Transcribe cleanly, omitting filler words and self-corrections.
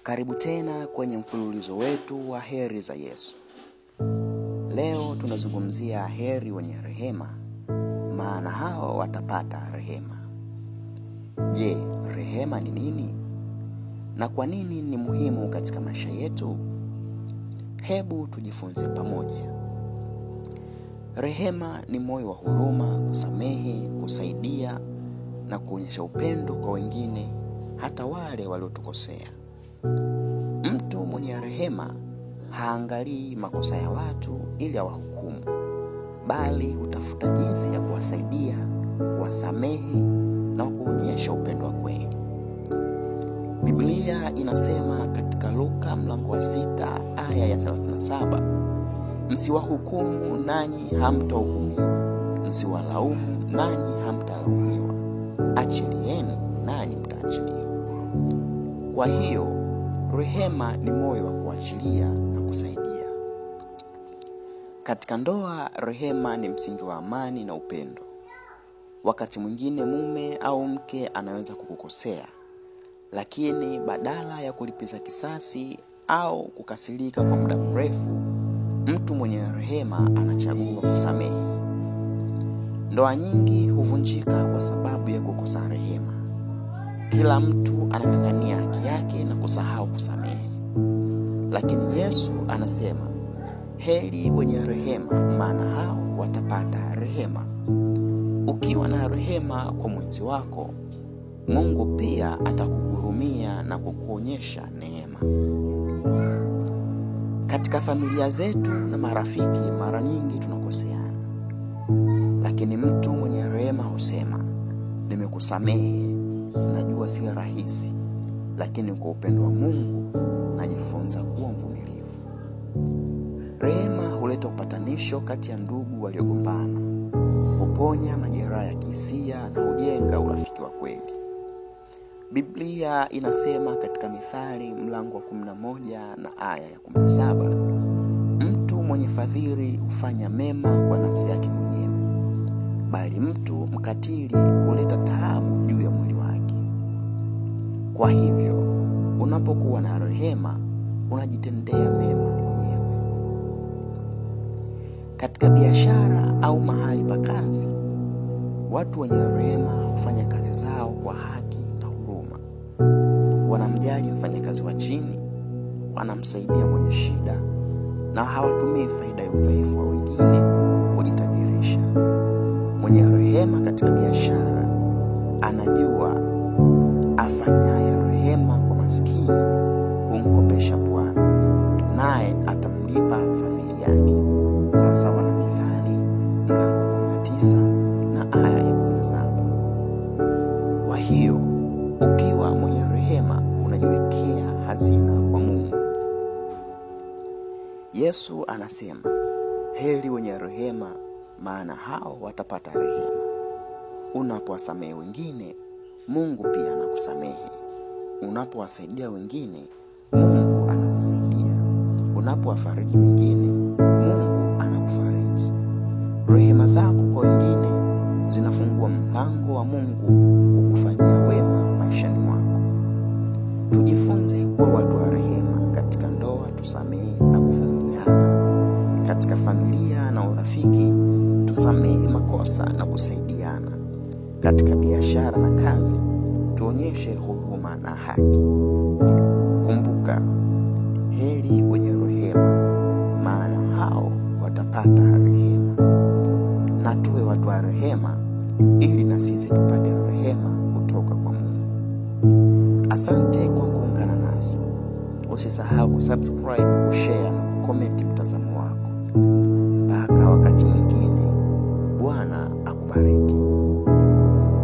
Karibu tena kwenye mfululizo wetu wa heri za Yesu. Leo tunazungumzia heri wenye rehema, maana hao watapata rehema. Je, rehema ni nini? Na kwa nini ni muhimu katika maisha yetu? Hebu tujifunze pamoja. Rehema ni moyo wa huruma, kusamehe, kusaidia na kuonyesha upendo kwa wengine, hata wale waliotukosea. Mtu mwenye rehema haangalii makosa ya watu ili awahukumu, bali hutafuta jinsi ya kuwasaidia, kuwasamehe na kuonyesha upendo wa kweli. Biblia inasema katika Luka mlango wa 6 aya ya 37, msiwahukumu nanyi hamtahukumiwa, msiwalaumu nanyi hamtalaumiwa, achilieni nanyi mtaachiliwa. Kwa hiyo rehema ni moyo wa kuachilia na kusaidia. Katika ndoa, rehema ni msingi wa amani na upendo. Wakati mwingine mume au mke anaweza kukukosea, lakini badala ya kulipiza kisasi au kukasirika kwa muda mrefu, mtu mwenye rehema anachagua kusamehe. Ndoa nyingi huvunjika kwa sababu ya kukosa rehema. Kila mtu anang'ang'ania haki yake na kusahau kusamehe. Lakini Yesu anasema, heri wenye rehema, maana hao watapata rehema. Ukiwa na rehema kwa mwenzi wako, Mungu pia atakuhurumia na kukuonyesha neema. Katika familia zetu na marafiki, mara nyingi tunakoseana. Lakini mtu mwenye rehema husema, nimekusamehe, najua si rahisi, lakini kwa upendo wa Mungu najifunza kuwa mvumilivu. Rehema huleta upatanisho kati ya ndugu waliogombana, huponya majeraha ya kihisia na hujenga urafiki wa kweli. Biblia inasema katika Mithali mlango wa 11 na aya ya 17, mtu mwenye fadhili hufanya mema kwa nafsi yake mwenyewe, bali mtu mkatili huleta taabu juu ya mwili wake. Kwa hivyo, unapokuwa na rehema, unajitendea mema mwenyewe. Katika biashara au mahali pa kazi, watu wenye rehema hufanya kazi zao kwa haki na huruma. Wanamjali mfanyakazi wa chini, wanamsaidia mwenye shida, na hawatumii faida ya udhaifu wa wengine kujitajirisha. Mwenye rehema katika biashara anajua afanyaye rehema kwa maskini humkopesha Bwana, naye atamlipa fadhili yake. Sawa na Mithali mlango wa 19 na aya ya 17. Kwa hiyo, ukiwa mwenye rehema unajiwekea hazina kwa Mungu. Yesu anasema, heri wenye rehema, maana hao watapata rehema. Unapowasamehe wengine, Mungu pia anakusamehe. Unapowasaidia wengine, Mungu anakusaidia. Unapowafariji wengine, Mungu anakufariji. Rehema zako kwa wengine zinafungua mlango wa Mungu kukufanyia wema maishani mwako. Tujifunze kuwa watu wa rehema. Katika ndoa tusamehe na kuvumiliana. Katika familia na urafiki tusamehe makosa na kusaidiana. Katika biashara na kazi tuonyeshe huruma na haki. Kumbuka, heri wenye rehema, maana hao watapata rehema. Na tuwe watu wa rehema ili na sisi tupate rehema kutoka kwa Mungu. Asante kwa kuungana nasi. Usisahau kusubscribe, kushare